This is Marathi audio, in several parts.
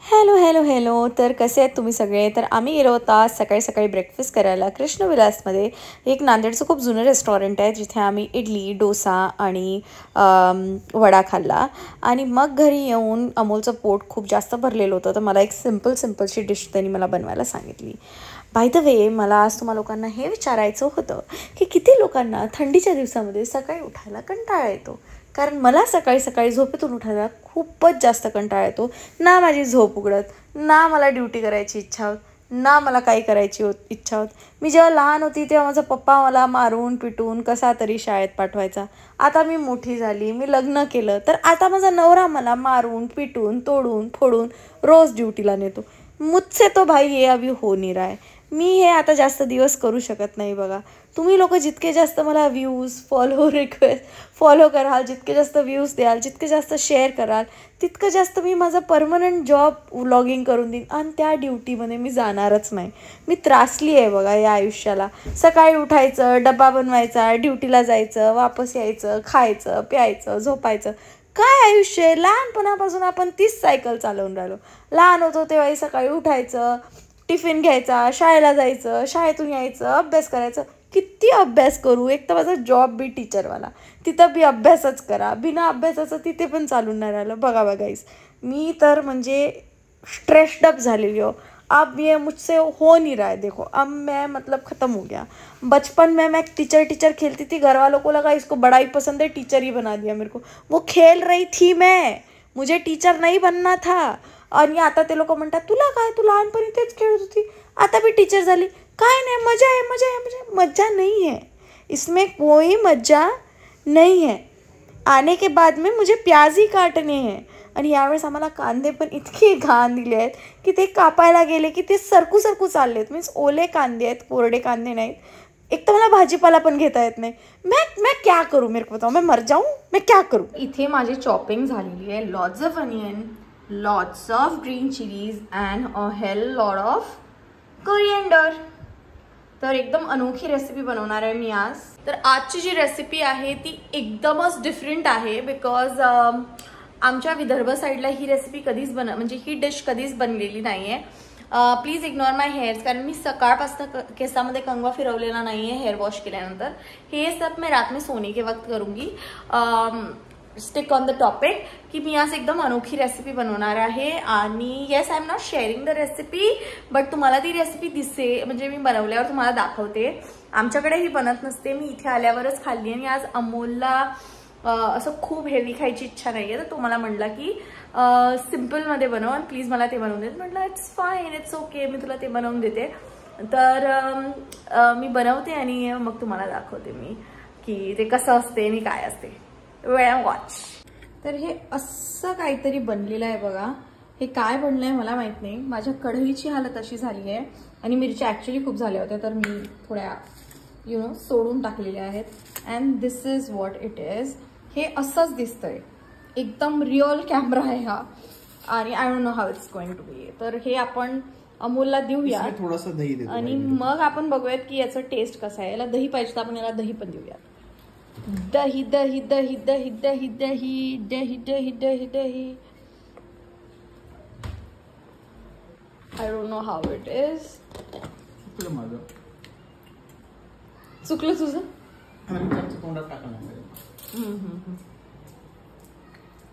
Hello hello hello. तर कसे आहेत तुम्ही सगळे? तर आम्ही गेलो होता सकाळी सकाळी ब्रेकफास्ट करायला कृष्णविलासमध्ये. एक नांदेडचं खूप जुनं रेस्टॉरंट आहे जिथे आम्ही इडली डोसा आणि वडा खाल्ला. आणि मग घरी येऊन अमोलचं पोट खूप जास्त भरलेलं होतं, तर मला एक सिम्पलशी डिश त्यांनी मला बनवायला सांगितली. बाय द वे, मला आज तुम्हा लोकांना हे विचारायचं होतं की किती लोकांना थंडीच्या दिवसामध्ये सकाळी उठायला कंटाळा येतो. कारण मला सकाळी सकाळी झोपेतून उठायला खूपच जास्त कंटाळा येतो. ना माझी झोप उघडत, ना मला ड्युटी करायची इच्छा होत, ना मला काही करायची इच्छा होत. मी जेव्हा लहान होती तेव्हा माझा पप्पा मला मारून पिटून कसा तरी शाळेत पाठवायचा. आता मी मोठी झाली, मी लग्न केलं, तर आता माझा नवरा मला मारून पिटून तोडून फोडून रोज ड्युटीला नेतो. मुझसे तो भाई ये अभी हो नहीं रहा है. मी हे आता जास्त दिवस करू शकत नाही बघा. तुम्ही लोक जितके जास्त मला व्ह्यूज फॉलो कराल, जितके जास्त व्ह्यूज द्याल, जितके जास्त शेअर कराल, तितकं जास्त मी माझा परमनंट जॉब व्लॉगिंग करून देईन आणि त्या ड्युटीमध्ये मी जाणारच नाही. मी त्रासली आहे बघा या आयुष्याला. सकाळी उठायचं, डब्बा बनवायचा, ड्युटीला जायचं, वापस यायचं, खायचं प्यायचं झोपायचं. काय आयुष्य आहे. लहानपणापासून आपण तीच सायकल चालवून राहिलो. लहान होतो तेव्हाही सकाळी उठायचं, टिफिन घ्यायचा, शाळेला जायचं, शाळेतून यायचं, अभ्यास करायचं. किती अभ्यास करू. एक तर माझा जॉब बी टीचरवाला, तिथं बी अभ्यासच करा. बिना अभ्यासाचं तिथे पण चालून नाही राहिलं. बघा गाईस, मी तर म्हणजे स्ट्रेस्ड अप झालेली हो. अब ये मुझसे हो नहीं रहा है. देखो अब मैं मतलब ख़त्म हो गया. बचपन में मैं टीचर खेलती थी. घर वालों को लगा इसको बड़ा ही पसंद है, टीचर ही बना दिया मेरे को. वो खेल रही थी मैं, मुझे टीचर नहीं बनना था. आणि आता ते लोक म्हणतात तुला काय, तू लहानपणी तेच खेळत होती, आता भी टीचर झाली. काय नाही, मजा है मजा है मजा नहीं है. इसमें कोई मजा नहीं है. आने के बाद में मुझे प्याज ही काटने हैं. आणि यावेळेस आम्हाला कांदे पण इतके घाण दिले आहेत की ते कापायला गेले की ते सरकू चाललेत. मीन्स ओले कांदे आहेत, कोरडे कांदे नाहीत. एक तर मला भाजीपाला पण घेता येत नाही. मैं क्या करूँ, मेरे को बताओ, मैं मर जाऊँ, मैं क्या करूँ. इथे माझी चॉपिंग झालेली आहे. Lots of onion, lots of green chilies and a hell lot of coriander. तर एकदम अनोखी रेसिपी बनवणार आहे मी आज. तर आजची जी रेसिपी आहे ती एकदमच डिफरंट आहे बिकॉज आमच्या विदर्भ साईडला ही रेसिपी कधीच म्हणजे ही डिश कधीच बनलेली नाही आहे. प्लीज इग्नोर माय हेअर्स, कारण मी सकाळपासून केसामध्ये कंगवा फिरवलेला नाही आहे हेअर वॉश केल्यानंतर. हे सब मैं रात में सोने के वक्त करूँगी. स्टिक ऑन द टॉपिक की मी आज एकदम अनोखी रेसिपी बनवणार आहे. आणि yes, I am not sharing the recipe, but तुम्हाला ती रेसिपी दिसे म्हणजे मी बनवल्यावर तुम्हाला दाखवते. आमच्याकडे ही बनत नसते, मी इथे आल्यावरच खाल्ली. आणि आज अमोलला असं खूप हेवी खायची इच्छा नाही आहे, तर तो मला म्हणला की सिम्पलमध्ये बनव आणि प्लीज मला ते बनवून दे. म्हटलं इट्स फाईन, इट्स ओके, मी तुला ते बनवून देते. तर मी बनवते आणि मग तुम्हाला दाखवते मी की ते कसं असते आणि काय असते. वॉच. तर हे असं काहीतरी बनलेलं आहे बघा. हे काय बनलंय मला माहित नाही. माझ्या कढईची हालत अशी झाली आहे आणि मिरच्या ऍक्च्युली खूप झाल्या होत्या, तर मी थोड्या सोडून टाकलेल्या आहेत. And this is what it is. हे असंच दिसतंय, एकदम रिअल कॅमेरा आहे हा. आणि I don't know how it's going to be. तर हे आपण अमोलला देऊया थोडंसं दही देतो आणि मग आपण बघूयात की याचं टेस्ट कसं आहे. याला दही पाहिजे तर आपण याला दही पण देऊयात. दही दही दही दही दही दही दही दही दही दही. I don't know how it is. चुकलं तुझं.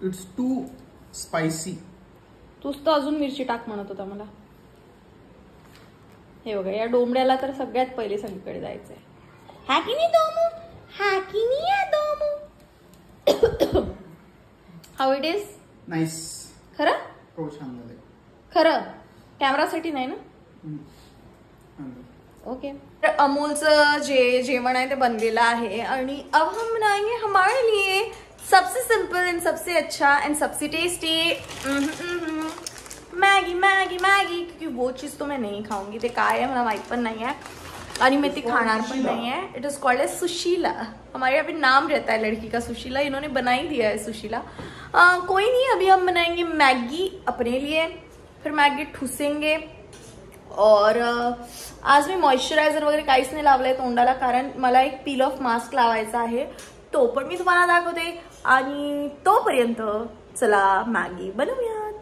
It's too spicy. तूच तर अजून मिरची टाक म्हणत होता मला. हे बघा, या डोंबड्याला तर सगळ्यात पहिले सगळीकडे जायचंय. हा की नाही दोमू, हा की नाही या दोमू. How it is. नाईस. खरं हो, छान झालंय. खरं कॅमेरासाठी नाही ना. ओके. तर अमूलचं जे जेवण आहे ते बनलेलं आहे आणि अब हम बनाएंगे हमारे लिए सबसे सिंपल एंड सबसे अच्छा एंड सबसे टेस्टी मैगी मैगी मैगी. क्योंकि वो चीज़ तो मैं नहीं खाऊंगी. ते काय है मला माहित पण नहीं है आणि मैं ती खाना पण नहीं है. It is called as Sushila. हमारे यहाँ पे नाम रहता है लड़की का सुशीला. इन्होंने बना ही दिया है सुशीला. कोई नहीं, अभी हम बनाएंगे मैगी अपने लिए, फिर मैगी ठुसेंगे. और आज मी मॉइश्चरायझर वगैरे काहीच नाही लावलंय तोंडाला, कारण मला एक पील ऑफ मास्क लावायचा आहे. तो पण मी तुम्हाला दाखवते. आणि तोपर्यंत चला मॅगी बनवूयात.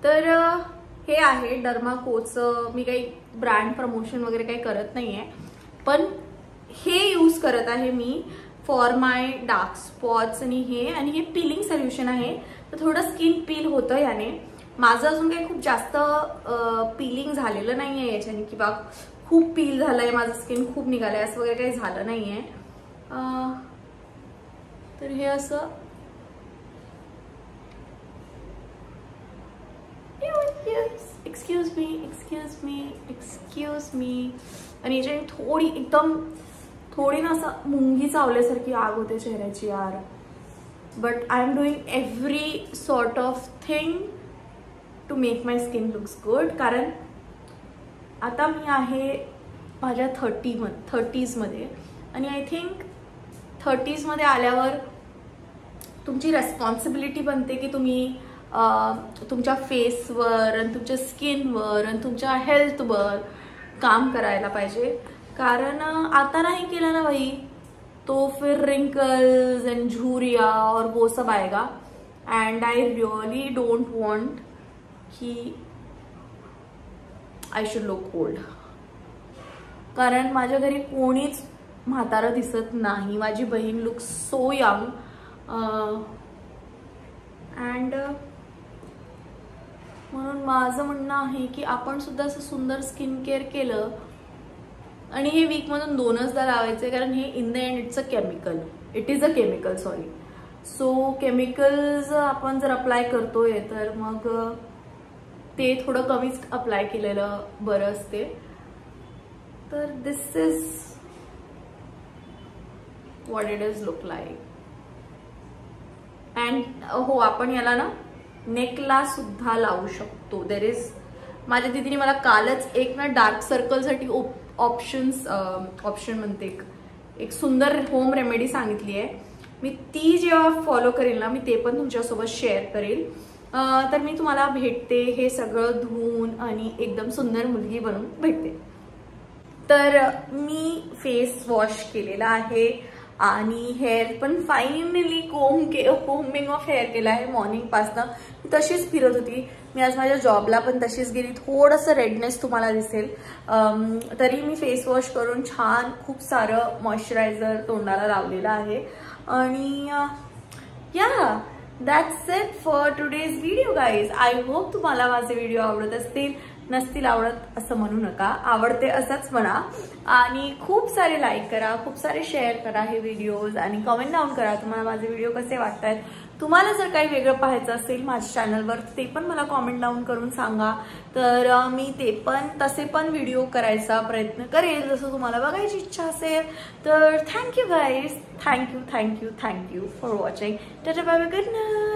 तर हे आहे डर्माकोचं. मी काही ब्रँड प्रमोशन वगैरे काही करत नाहीये, पण हे यूज करत आहे me for my dark spots. आणि हे पिलिंग सोल्युशन आहे, तर थोडं स्किन पील होतं याने. माझं अजून काही खूप जास्त पिलिंग झालेलं नाहीये याच्याने, किंवा खूप पील झालंय, माझं स्किन खूप निघालंय असं वगैरे काही झालं नाहीये. तर हे असं एक्सक्यूज मी. आणि याच्याने थोडी ना असं मुंगी चावल्यासारखी आग होते चेहऱ्याची यार. But I am doing every sort of thing to make my skin looks good. कारण आता मी आहे माझ्या 30s मध्ये, आणि आय थिंक 30s मध्ये आल्यावर तुमची रेस्पॉन्सिबिलिटी बनते की तुम्ही तुमच्या फेसवर आणि तुमच्या स्किनवर आणि तुमच्या हेल्थवर काम करायला पाहिजे. कारण आता नाही केलं ना भाई, तो फिर रिंकल्स एंड झुरिया और वो सब आएगा. And I really don't want की आय शुड लुक ओल्ड. कारण माझ्या घरी कोणीच म्हातारं दिसत नाही. माझी बहीण लुक सो यंग. अँड म्हणून माझं म्हणणं आहे की आपण सुद्धा असं सुंदर स्किन केअर केलं. आणि हे वीकमधून 2दा लावायचे, कारण हे in the end it is a chemical sorry. So chemicals आपण जर अप्लाय करतोय तर मग ते थोडं कमीच अप्लाय केलेलं बरं असते. तर this is what it is look like. And हो, आपण याला ना नेकला सुद्धा लावू शकतो. देर इज, माझ्या दीदीने मला कालच एक ना डार्क सर्कलसाठी ऑप्शन म्हणते, एक सुंदर होम रेमेडी सांगितली आहे. मी ती जेव्हा फॉलो करेल ना, मी ते पण तुमच्यासोबत शेअर करेल. तर मी तुम्हाला भेटते, हे सगळं धुवून आणि एकदम सुंदर मुलगी बनून भेटते. तर मी फेस वॉश केलेला आहे आणि हेअर पण फायनली कोम्बिंग ऑफ हेअर केला आहे. मॉर्निंग पासनं तशीच फिरत होती मी. आज माझ्या जॉबला पण तशीच गेली. थोडंसं रेडनेस तुम्हाला दिसेल, तरी मी फेस वॉश करून छान खूप सारं मॉइश्चरायझर तोंडाला लावलेलं आहे. आणि या that's it for today's video guys. I hope तुम्हाला माझे व्हिडिओ आवडत असतील. नसतील आवडत असं म्हणू नका, आवडते असंच म्हणा. आणि खूप सारे लाईक करा, खूप सारे शेअर करा हे व्हिडिओज, आणि कमेंट डाऊन करा तुम्हाला माझे व्हिडिओ कसे वाटतात. तुम्हाला जर काही वेगळं पाहायचं असेल माझ्या चॅनलवर ते पण मला कमेंट डाऊन करून सांगा. तर मी तसे पण व्हिडिओ करायचा प्रयत्न करेल जसं तुम्हाला बघायची इच्छा असेल. तर thank you guys, thank you for watching. Tata bye bye, good night.